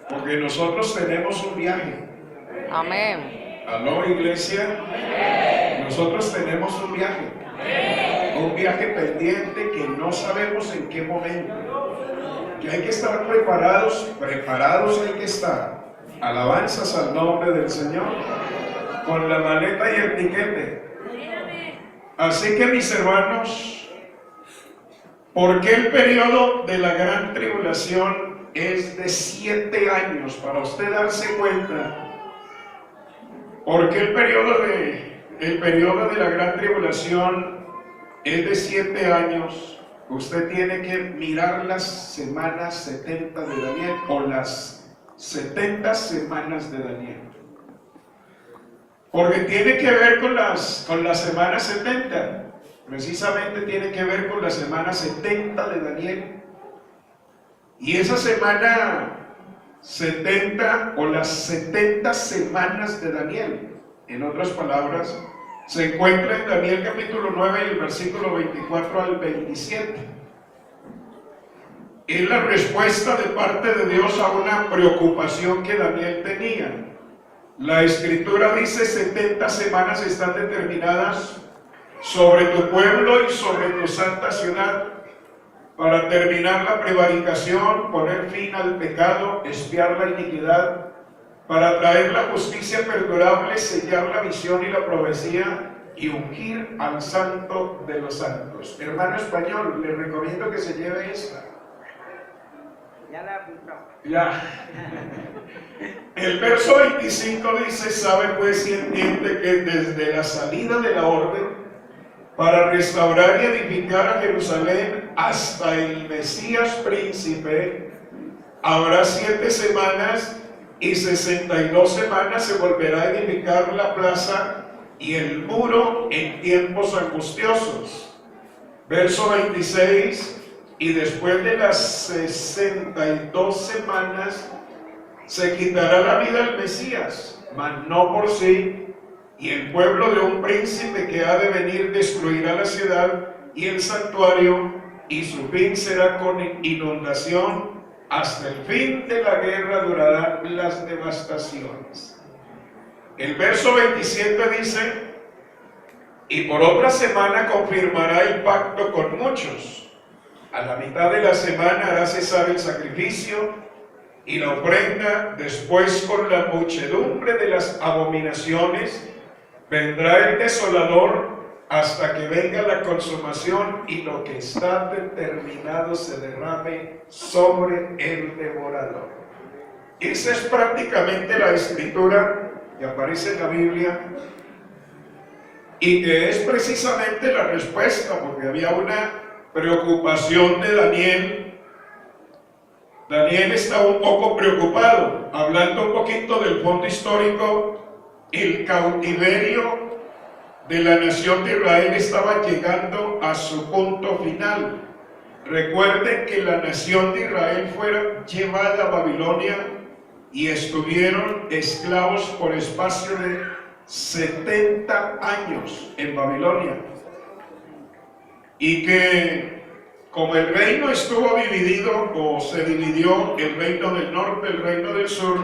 Porque nosotros tenemos un viaje. Amén. ¿Aló, iglesia? Nosotros tenemos un viaje. Un viaje pendiente que no sabemos en qué momento. Que hay que estar preparados hay que estar. Alabanzas al nombre del Señor. Con la maleta y el tiquete. Así que, mis hermanos, ¿por qué el periodo de la gran tribulación es de 7 años? Para usted darse cuenta. ¿Por qué el periodo de la gran tribulación es de 7 años? Usted tiene que mirar las semanas 70 de Daniel o las 70 semanas de Daniel. Porque tiene que ver con las semanas 70. Precisamente tiene que ver con la semana 70 de Daniel. Y esa semana 70 o las 70 semanas de Daniel, en otras palabras, se encuentra en Daniel capítulo 9 y el versículo 24 al 27. Es la respuesta de parte de Dios a una preocupación que Daniel tenía. La Escritura dice: 70 semanas están determinadas sobre tu pueblo y sobre tu santa ciudad, para terminar la prevaricación, poner fin al pecado, expiar la iniquidad, para traer la justicia perdurable, sellar la visión y la profecía, y ungir al santo de los santos. Hermano español, le recomiendo que se lleve esta. Ya la apuntó. Ya. El verso 25 dice: sabe pues y entiende que desde la salida de la orden para restaurar y edificar a Jerusalén hasta el Mesías príncipe, habrá 7 semanas y 62 semanas se volverá a edificar la plaza y el muro en tiempos angustiosos. Verso 26: y después de las 62 semanas se quitará la vida al Mesías, mas no por sí, y el pueblo de un príncipe que ha de venir destruirá la ciudad y el santuario, y su fin será con inundación. Hasta el fin de la guerra durarán las devastaciones. El verso 27 dice: y por otra semana confirmará el pacto con muchos. A la mitad de la semana hará cesar el sacrificio y la ofrenda. Después, con la muchedumbre de las abominaciones, vendrá el desolador hasta que venga la consumación y lo que está determinado se derrame sobre el devorador. Esa es prácticamente la escritura que aparece en la Biblia y que es precisamente la respuesta, porque había una preocupación de Daniel. Daniel estaba un poco preocupado. Hablando un poquito del fondo histórico, el cautiverio de la nación de Israel estaba llegando a su punto final. Recuerden que la nación de Israel fue llevada a Babilonia y estuvieron esclavos por espacio de 70 años en Babilonia. Y que como el reino estuvo dividido, o se dividió, el reino del norte, el reino del sur,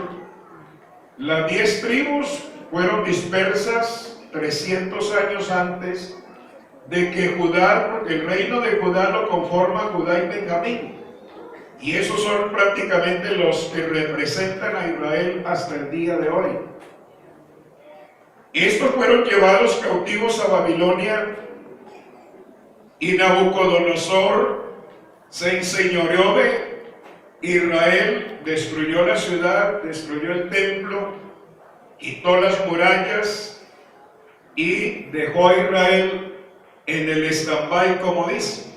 las 10 tribus fueron dispersas 300 años antes de que Judá, porque el reino de Judá lo conforman Judá y Benjamín, y esos son prácticamente los que representan a Israel hasta el día de hoy. Estos fueron llevados cautivos a Babilonia, y Nabucodonosor se enseñoreó de Israel, destruyó la ciudad, destruyó el templo, quitó las murallas y dejó a Israel en el stand-by, como dice.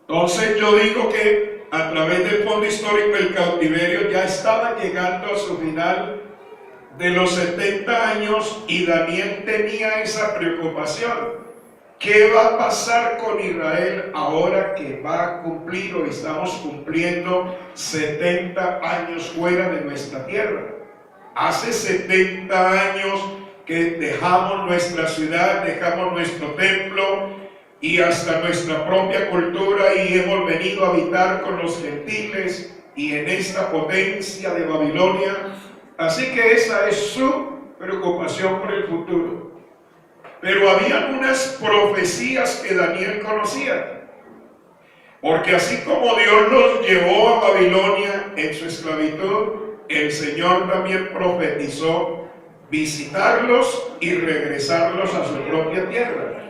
Entonces yo digo que a través del fondo histórico el cautiverio ya estaba llegando a su final de los 70 años y Daniel tenía esa preocupación. ¿Qué va a pasar con Israel ahora que va a cumplir o estamos cumpliendo 70 años fuera de nuestra tierra? Hace 70 años que dejamos nuestra ciudad, dejamos nuestro templo y hasta nuestra propia cultura y hemos venido a habitar con los gentiles y en esta potencia de Babilonia. Así que esa es su preocupación por el futuro. Pero había unas profecías que Daniel conocía. Porque así como Dios los llevó a Babilonia en su esclavitud, el Señor también profetizó visitarlos y regresarlos a su propia tierra.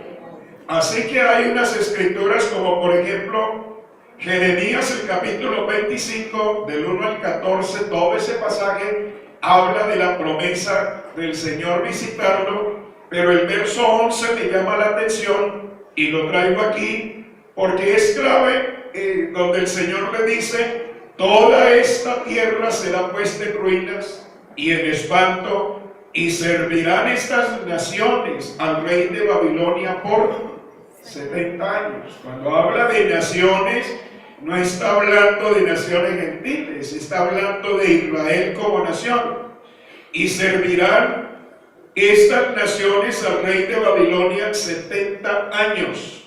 Así que hay unas escrituras como por ejemplo Jeremías, el capítulo 25 del 1 al 14, todo ese pasaje habla de la promesa del Señor visitarlo, pero el verso 11 me llama la atención y lo traigo aquí porque es clave, donde el Señor le dice: toda esta tierra será puesta en ruinas y en espanto, y servirán estas naciones al rey de Babilonia por 70 años. Cuando habla de naciones, no está hablando de naciones gentiles, está hablando de Israel como nación. Y servirán estas naciones al rey de Babilonia 70 años.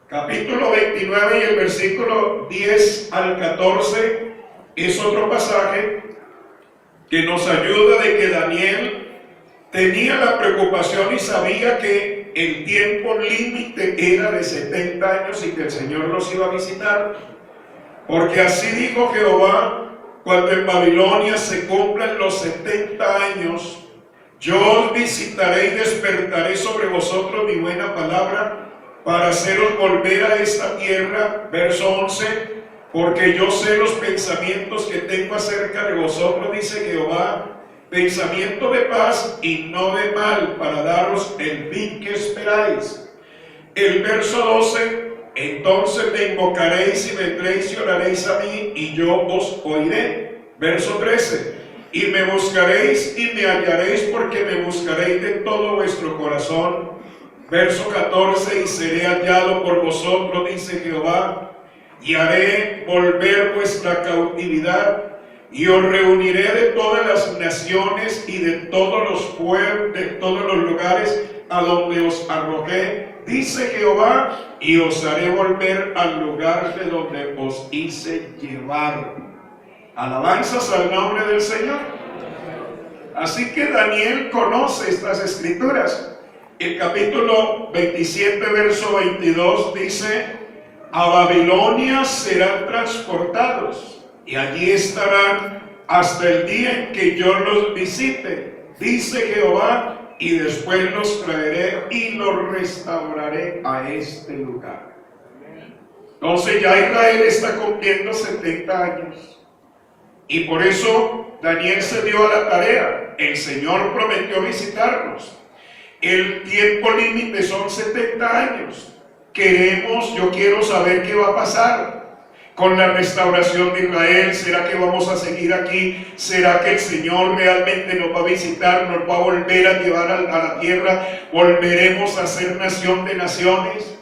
Capítulo 29 y el versículo 10 al 14 es otro pasaje que nos ayuda de que Daniel tenía la preocupación y sabía que el tiempo límite era de 70 años y que el Señor los iba a visitar. Porque así dijo Jehová: cuando en Babilonia se cumplan los 70 años, yo os visitaré y despertaré sobre vosotros mi buena palabra para haceros volver a esta tierra. Verso 11: porque yo sé los pensamientos que tengo acerca de vosotros, dice Jehová, pensamiento de paz y no de mal, para daros el fin que esperáis. El verso 12: entonces me invocaréis y vendréis y oraréis a mí, y yo os oiré. Verso 13: y me buscaréis y me hallaréis, porque me buscaréis de todo vuestro corazón. Verso 14: y seré hallado por vosotros, dice Jehová, y haré volver vuestra cautividad, y os reuniré de todas las naciones y de todos los pueblos, de todos los lugares a donde os arrojé, dice Jehová, y os haré volver al lugar de donde os hice llevar. Alabanzas al nombre del Señor. Así que Daniel conoce estas escrituras. El capítulo 27, verso 22 dice: a Babilonia serán transportados y allí estarán hasta el día en que yo los visite, dice Jehová, y después los traeré y los restauraré a este lugar. Entonces ya Israel está cumpliendo 70 años y por eso Daniel se dio a la tarea. El Señor prometió visitarnos. El tiempo límite son 70 años. Yo quiero saber qué va a pasar con la restauración de Israel. ¿Será que vamos a seguir aquí? ¿Será que el Señor realmente nos va a visitar? ¿Nos va a volver a llevar a la tierra? ¿Volveremos a ser nación de naciones?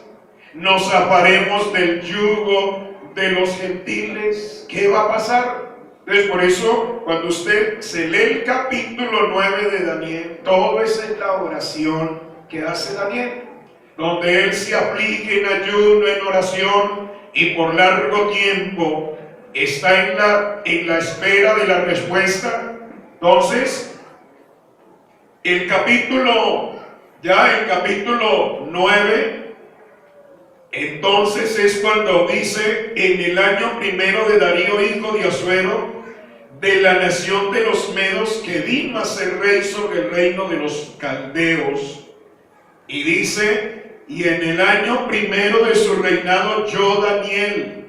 ¿Nos zafaremos del yugo de los gentiles? ¿Qué va a pasar? Entonces, por eso, cuando usted se lee el capítulo 9 de Daniel, todo esa es la oración que hace Daniel, donde él se aflige en ayuno, en oración, y por largo tiempo está en la espera de la respuesta. Entonces, el capítulo 9, entonces es cuando dice: en el año primero de Darío, hijo de Asuero, de la nación de los medos, que vino a ser rey sobre el reino de los caldeos. Y dice: y en el año primero de su reinado, yo, Daniel,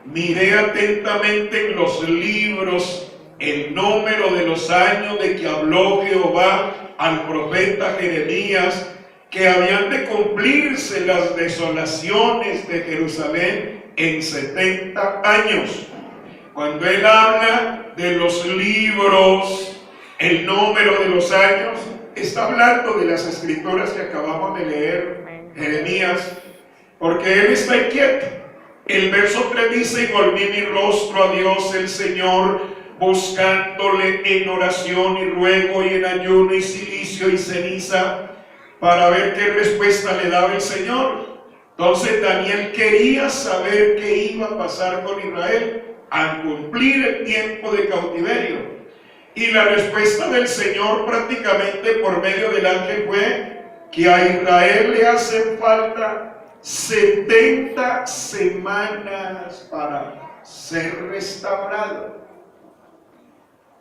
miré atentamente en los libros el número de los años de que habló Jehová al profeta Jeremías, que habían de cumplirse las desolaciones de Jerusalén en 70 años. Cuando él habla de los libros, el número de los años, está hablando de las escrituras que acabamos de leer, Jeremías, porque él está inquieto. El verso 3 dice: y volví mi rostro a Dios el Señor, buscándole en oración y ruego y en ayuno y cilicio y ceniza, para ver qué respuesta le daba el Señor. Entonces Daniel quería saber qué iba a pasar con Israel. al cumplir el tiempo de cautiverio. Y la respuesta del Señor prácticamente por medio del ángel fue que a Israel le hacen falta 70 semanas para ser restaurado.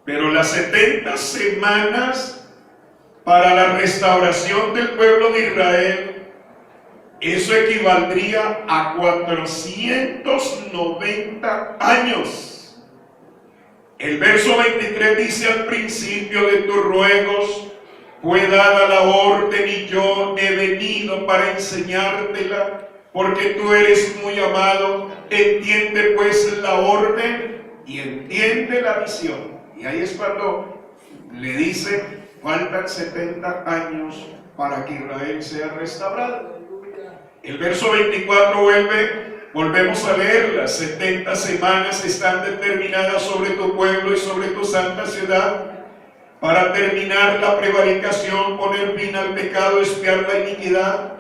Pero las 70 semanas para la restauración del pueblo de Israel, eso equivaldría a 490 años. El verso 23 dice: al principio de tus ruegos fue dada la orden y yo he venido para enseñártela, porque tú eres muy amado. Entiende pues la orden y entiende la visión. Y ahí es cuando le dice: faltan 70 años para que Israel sea restaurado. El verso 24 volvemos a leer: las 70 semanas están determinadas sobre tu pueblo y sobre tu santa ciudad, para terminar la prevaricación, poner fin al pecado, expiar la iniquidad,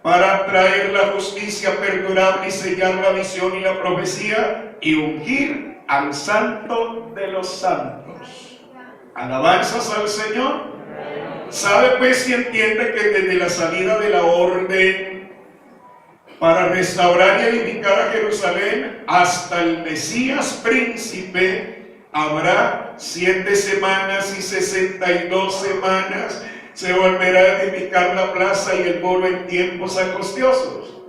para traer la justicia perdurable y sellar la visión y la profecía, y ungir al santo de los santos. Alabanzas al Señor. ¿Sabe pues y entiende que desde la salida de la orden para restaurar y edificar a Jerusalén hasta el Mesías príncipe habrá 7 semanas y 62 semanas? Se volverá a edificar la plaza y el muro en tiempos angustiosos.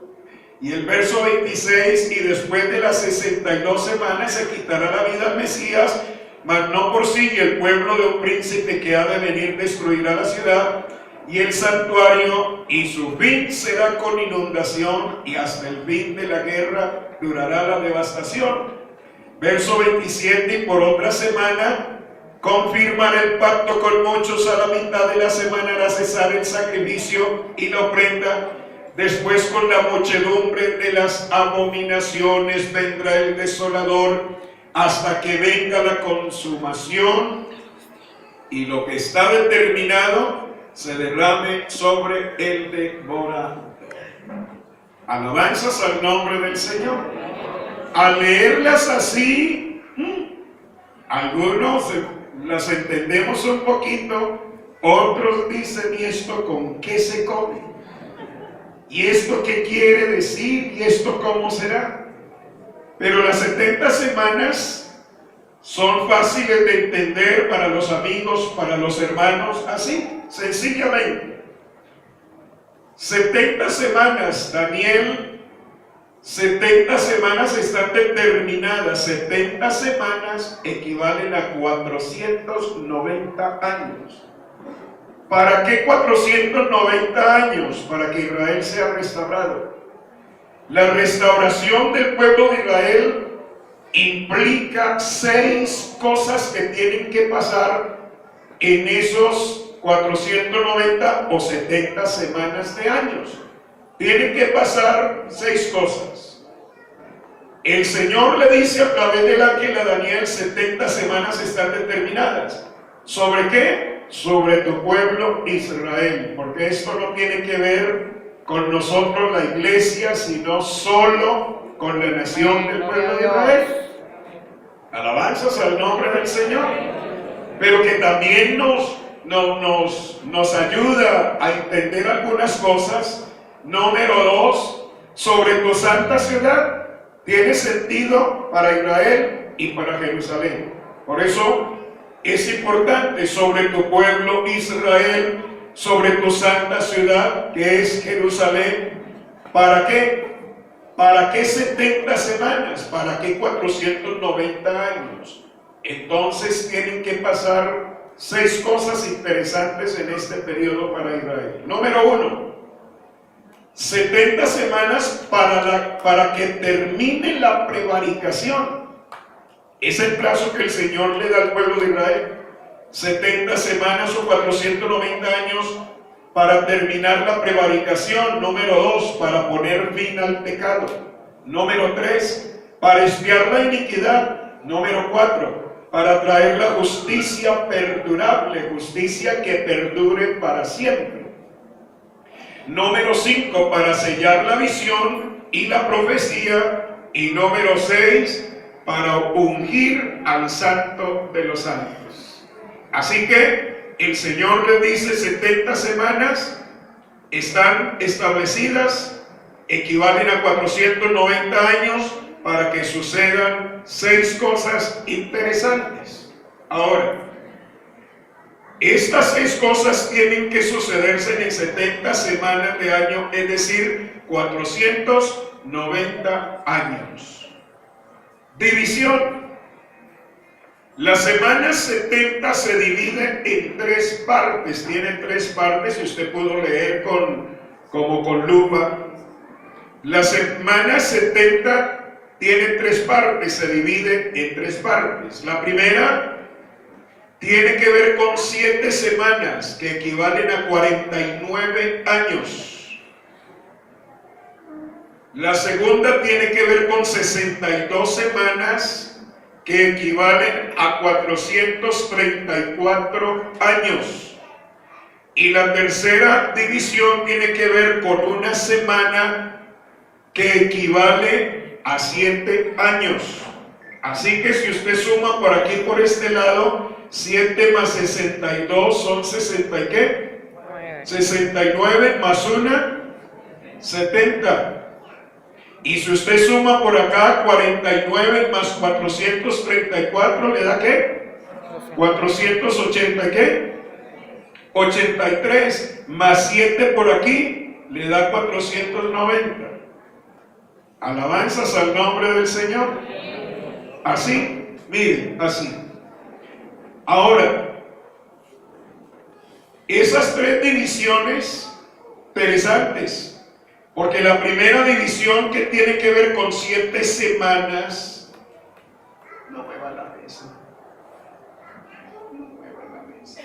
Y el verso 26: y después de las 62 semanas se quitará la vida al Mesías, mas no por sí, y el pueblo de un príncipe que ha de venir destruirá la ciudad y el santuario, y su fin será con inundación, y hasta el fin de la guerra durará la devastación. Verso 27: y por otra semana confirmará el pacto con muchos, a la mitad de la semana hará cesar el sacrificio y la ofrenda. Después, con la muchedumbre de las abominaciones vendrá el desolador, hasta que venga la consumación y lo que está determinado se derrame sobre el devorador. Alabanzas al nombre del Señor. Al leerlas así, algunos las entendemos un poquito, otros dicen: ¿y esto con qué se come? ¿Y esto qué quiere decir? ¿Y esto cómo será? Pero las 70 semanas son fáciles de entender para los amigos, para los hermanos, así, sencillamente. 70 semanas, Daniel, 70 semanas están determinadas. 70 semanas equivalen a 490 años. ¿Para qué 490 años? Para que Israel sea restaurado. La restauración del pueblo de Israel implica 6 cosas que tienen que pasar en esos 490 o 70 semanas de años. Tienen que pasar 6 cosas. El Señor le dice a través del ángel a Daniel: 70 semanas están determinadas. ¿Sobre qué? Sobre tu pueblo Israel, porque esto no tiene que ver con nosotros, la iglesia, sino solo con la nación del pueblo de Israel. Alabanzas al nombre del Señor. Pero que también nos ayuda a entender algunas cosas. Número 2, sobre tu santa ciudad. Tiene sentido para Israel y para Jerusalén. Por eso es importante: sobre tu pueblo Israel, sobre tu santa ciudad, que es Jerusalén. ¿Para qué? ¿Para qué 70 semanas? ¿Para qué 490 años? Entonces tienen que pasar 6 cosas interesantes en este periodo para Israel. Número 1, 70 semanas para que termine la prevaricación. Es el plazo que el Señor le da al pueblo de Israel. 70 semanas o 490 años para terminar la prevaricación. Número 2, para poner fin al pecado. Número 3, para expiar la iniquidad. Número 4, para traer la justicia perdurable, justicia que perdure para siempre. Número 5, para sellar la visión y la profecía. Y número 6, para ungir al Santo de los Santos. Así que el Señor le dice 70 semanas están establecidas, equivalen a 490 años para que sucedan 6 cosas interesantes. Ahora, estas 6 cosas tienen que sucederse en 70 semanas de año, es decir, 490 años. División. La semana 70 se divide en 3 partes, tiene 3 partes y usted pudo leer como con lupa. La semana 70 tiene 3 partes, se divide en 3 partes. La primera tiene que ver con 7 semanas que equivalen a 49 años. La segunda tiene que ver con 62 semanas que equivalen a 434 años. Y la tercera división tiene que ver con una semana que equivale a 7 años. Así que si usted suma por aquí, por este lado, 7 más 62 son 60 y ¿qué? 69 más 1, 70. Y si usted suma por acá 49 más 434, ¿le da qué? 480 ¿qué? 83 más 7 por aquí, le da 490. Alabanzas al nombre del Señor. Así, miren, así. Ahora, esas 3 divisiones interesantes, porque la primera división que tiene que ver con 7 semanas, no mueva la mesa, no mueva la mesa.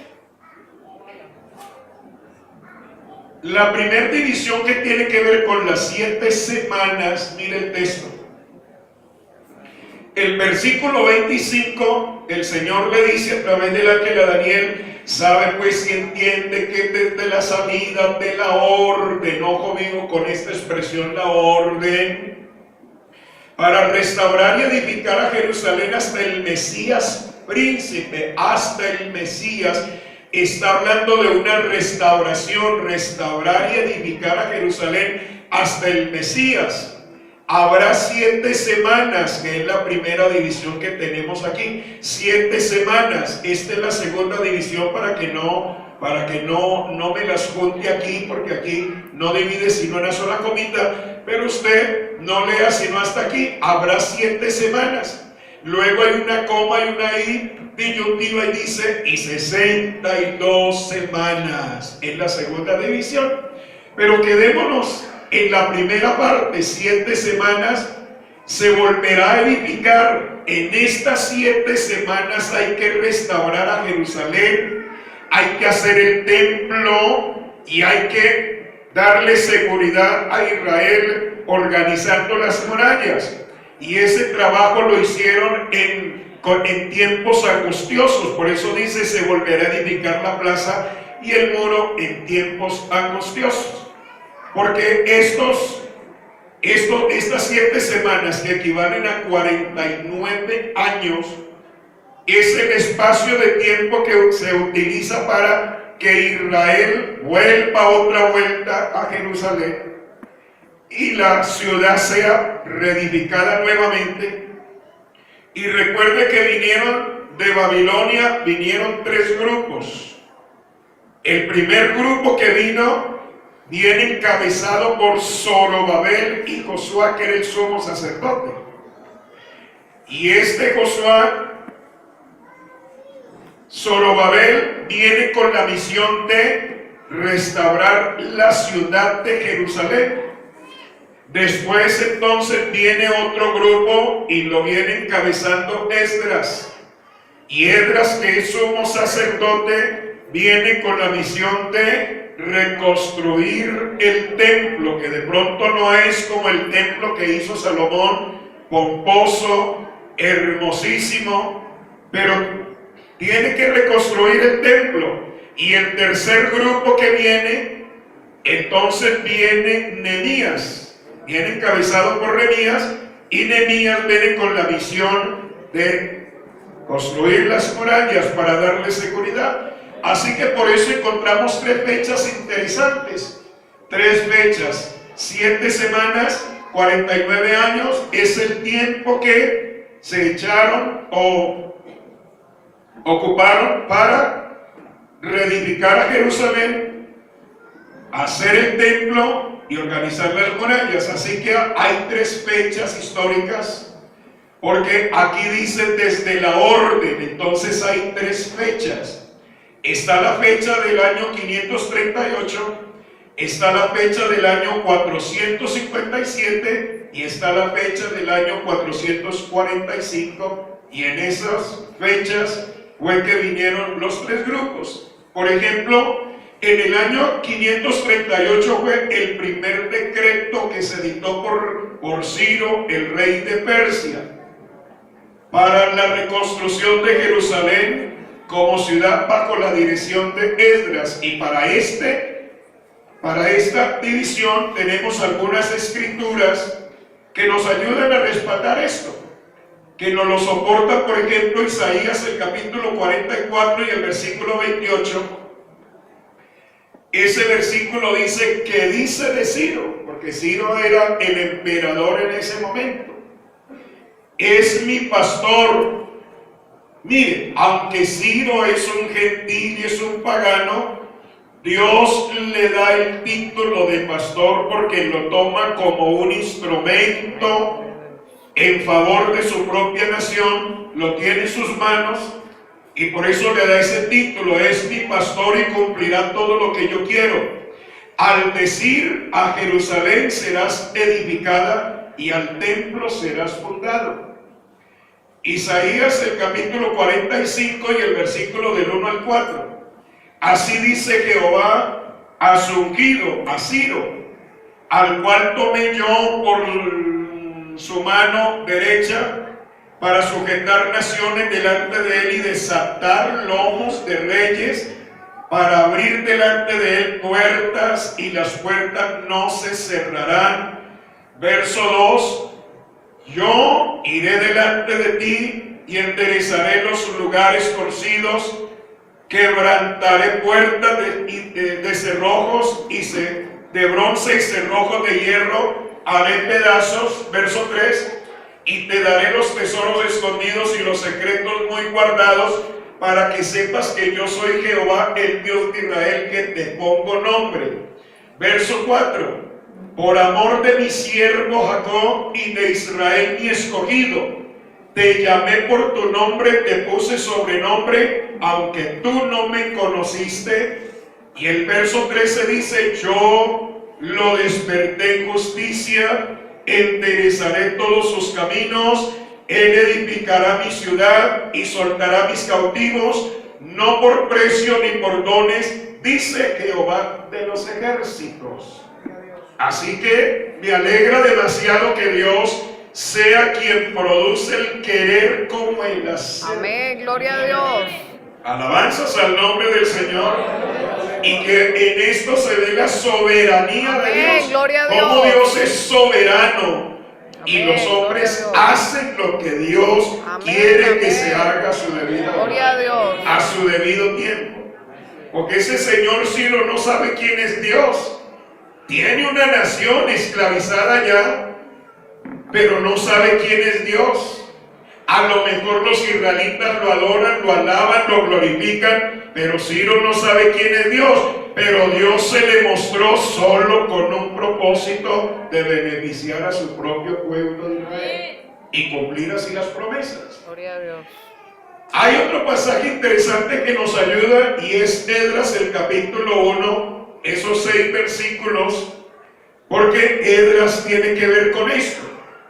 La primera división que tiene que ver con las 7 semanas, mire el texto. El versículo 25, el Señor le dice a través del ángel a Daniel: sabe pues y entiende que desde la salida de la orden, ojo vivo con esta expresión, la orden, para restaurar y edificar a Jerusalén hasta el Mesías príncipe, hasta el Mesías, está hablando de una restauración, restaurar y edificar a Jerusalén hasta el Mesías. Habrá 7 semanas, que es la primera división que tenemos aquí. 7 semanas. Esta es la segunda división para que no me las junte aquí, porque aquí no divide sino una sola comita. Pero usted no lea sino hasta aquí. Habrá 7 semanas. Luego hay una coma y una i disyuntiva y dice: y 62 semanas. Es la segunda división. Pero quedémonos en la primera parte, 7 semanas, se volverá a edificar. En estas 7 semanas hay que restaurar a Jerusalén, hay que hacer el templo y hay que darle seguridad a Israel organizando las murallas. Y ese trabajo lo hicieron en tiempos angustiosos, por eso dice: se volverá a edificar la plaza y el muro en tiempos angustiosos. Porque estas 7 semanas, que equivalen a 49 años, es el espacio de tiempo que se utiliza para que Israel vuelva otra vuelta a Jerusalén y la ciudad sea reedificada nuevamente. Y recuerde que vinieron de Babilonia, vinieron 3 grupos. El primer grupo que viene encabezado por Zorobabel y Josué, que era el sumo sacerdote. Y Zorobabel viene con la misión de restaurar la ciudad de Jerusalén. Después entonces viene otro grupo y lo viene encabezando Esdras. Y Esdras, que es sumo sacerdote, viene con la misión de reconstruir el templo, que de pronto no es como el templo que hizo Salomón, pomposo, hermosísimo, pero tiene que reconstruir el templo. Y el tercer grupo que viene, entonces viene Nehemías, viene encabezado por Nehemías, y Nehemías viene con la visión de construir las murallas para darle seguridad. Así que por eso encontramos tres fechas interesantes. Tres fechas, 7 semanas, 49 años, es el tiempo que se echaron o ocuparon para reedificar a Jerusalén, hacer el templo y organizar las murallas. Así que hay tres fechas históricas, porque aquí dice desde la orden, entonces hay tres fechas. Está la fecha del año 538, está la fecha del año 457 y está la fecha del año 445, y en esas fechas fue que vinieron los tres grupos. Por ejemplo, en el año 538 fue el primer decreto que se dictó por Ciro, el rey de Persia, para la reconstrucción de Jerusalén como ciudad bajo la dirección de Esdras. Y para esta división tenemos algunas escrituras que nos ayudan a respaldar esto, que nos lo soporta, por ejemplo, Isaías, el capítulo 44 y el versículo 28. Ese versículo dice, que dice de Ciro, porque Ciro era el emperador en ese momento: es mi pastor. Mire, aunque Ciro es un gentil y es un pagano, Dios le da el título de pastor porque lo toma como un instrumento en favor de su propia nación, lo tiene en sus manos, y por eso le da ese título: es mi pastor y cumplirá todo lo que yo quiero. Al decir, a Jerusalén serás edificada y al templo serás fundado. Isaías, el capítulo 45 y el versículo del 1 al 4. Así dice Jehová a su ungido, a Ciro, al cual tomé yo por su mano derecha para sujetar naciones delante de él y desatar lomos de reyes, para abrir delante de él puertas, y las puertas no se cerrarán. Verso 2. Yo iré delante de ti y enderezaré los lugares torcidos, quebrantaré puertas de cerrojos de bronce y cerrojos de hierro, haré pedazos. Verso 3. Y te daré los tesoros escondidos y los secretos muy guardados, para que sepas que yo soy Jehová, el Dios de Israel, que te pongo nombre. Verso 4. Por amor de mi siervo Jacob y de Israel mi escogido, te llamé por tu nombre, te puse sobrenombre, aunque tú no me conociste. Y el verso 13 dice: yo lo desperté en justicia, enderezaré todos sus caminos, él edificará mi ciudad y soltará mis cautivos, no por precio ni por dones, dice Jehová de los ejércitos. Así que me alegra demasiado que Dios sea quien produce el querer como el hacer. Amén, gloria a Dios. Alabanzas al nombre del Señor. Y que en esto se ve la soberanía de Dios. Gloria a Dios. Como Dios es soberano. Y Amén, los hombres gloria a Dios. hacen lo que Dios Amén, quiere amén. que se haga a su debido Gloria a Dios. a su debido tiempo. Porque ese señor Ciro no sabe quién es Dios. Tiene una nación esclavizada ya, pero no sabe quién es Dios. A lo mejor los israelitas lo adoran, lo alaban, lo glorifican, pero Ciro no sabe quién es Dios. Pero Dios se le mostró solo con un propósito de beneficiar a su propio pueblo de Israel y cumplir así las promesas. Gloria a Dios. Hay otro pasaje interesante que nos ayuda, y es Esdras, el capítulo 1, esos 6 versículos, porque Esdras tiene que ver con esto.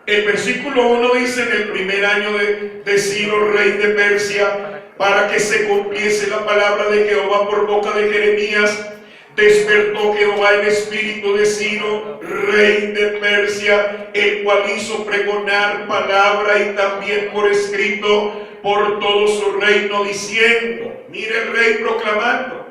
El versículo 1 dice: en el primer año de Ciro, rey de Persia, para que se cumpliese la palabra de Jehová por boca de Jeremías, despertó Jehová el espíritu de Ciro, rey de Persia, el cual hizo pregonar palabra y también por escrito por todo su reino, diciendo, mire el rey proclamando: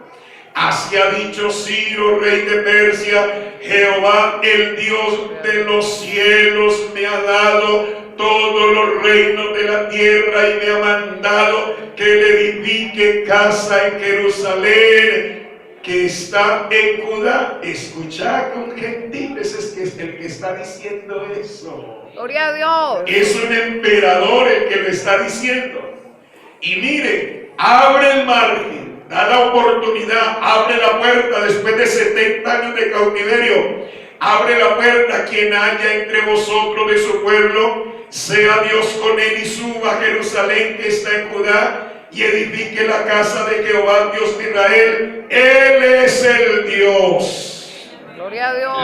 así ha dicho Ciro, rey de Persia, Jehová, el Dios de los cielos, me ha dado todos los reinos de la tierra y me ha mandado que le edifique casa en Jerusalén, que está en Judá. Escucha, con gentiles es el que está diciendo eso. Gloria a Dios. Es un emperador el que lo está diciendo. Y mire, abre el margen, da la oportunidad, abre la puerta después de 70 años de cautiverio. Abre la puerta a quien haya entre vosotros de su pueblo, sea Dios con él y suba a Jerusalén que está en Judá y edifique la casa de Jehová Dios de Israel. Él es el Dios, Gloria a Dios.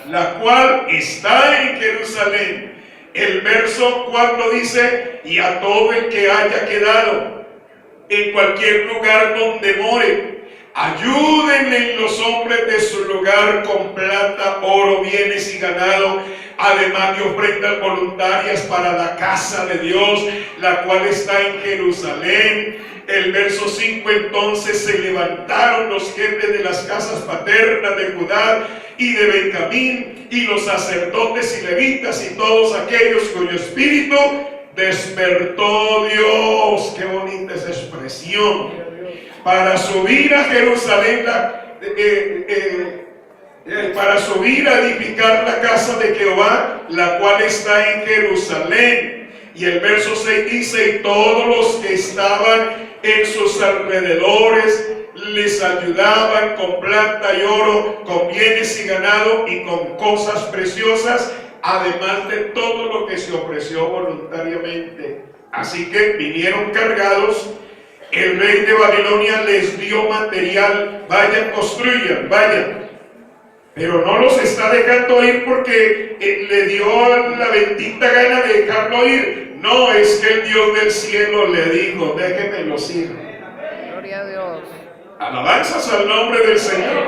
la cual está en Jerusalén. El verso 4 dice: y a todo el que haya quedado en cualquier lugar donde more, ayúdenle los hombres de su lugar con plata, oro, bienes y ganado, además de ofrendas voluntarias para la casa de Dios, la cual está en Jerusalén. El verso 5: entonces se levantaron los jefes de las casas paternas de Judá y de Benjamín, y los sacerdotes y levitas, y todos aquellos cuyo espíritu despertó Dios. Qué bonita esa expresión. Para subir a Jerusalén, para subir a edificar la casa de Jehová, la cual está en Jerusalén. Y el verso 6 dice: y todos los que estaban en sus alrededores les ayudaban con plata y oro, con bienes y ganado y con cosas preciosas, además de todo lo que se ofreció voluntariamente. Así que vinieron cargados. El rey de Babilonia les dio material: vayan, construyan, vayan. Pero no los está dejando ir porque le dio la bendita gana de dejarlo ir. No, es que el Dios del cielo le dijo: déjenmelos ir. Gloria a Dios. Alabanzas al nombre del Señor.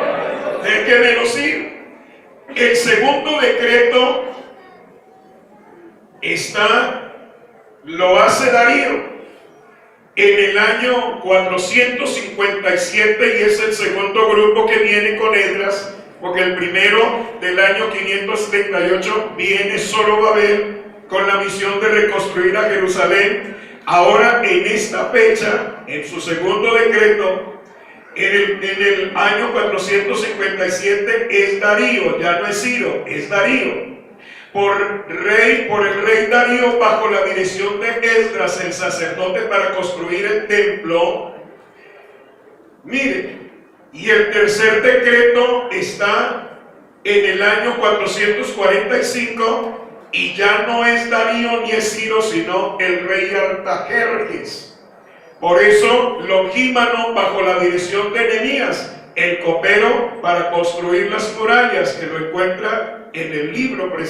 Déjenmelos ir. El segundo decreto lo hace Darío en el año 457, y es el segundo grupo que viene con Esdras, porque el primero del año 538 viene Zorobabel con la misión de reconstruir a Jerusalén. Ahora, en esta fecha, en su segundo decreto, en el año 457, es Darío, ya no es Ciro, es Darío. Por el rey Darío, bajo la dirección de Esdras, el sacerdote, para construir el templo. Mire, y el tercer decreto está en el año 445, y ya no es Darío ni es Ciro, sino el rey Artajerjes. Por eso, Longímano, bajo la dirección de Nehemías, el copero, para construir las murallas, que lo encuentra en el libro precisamente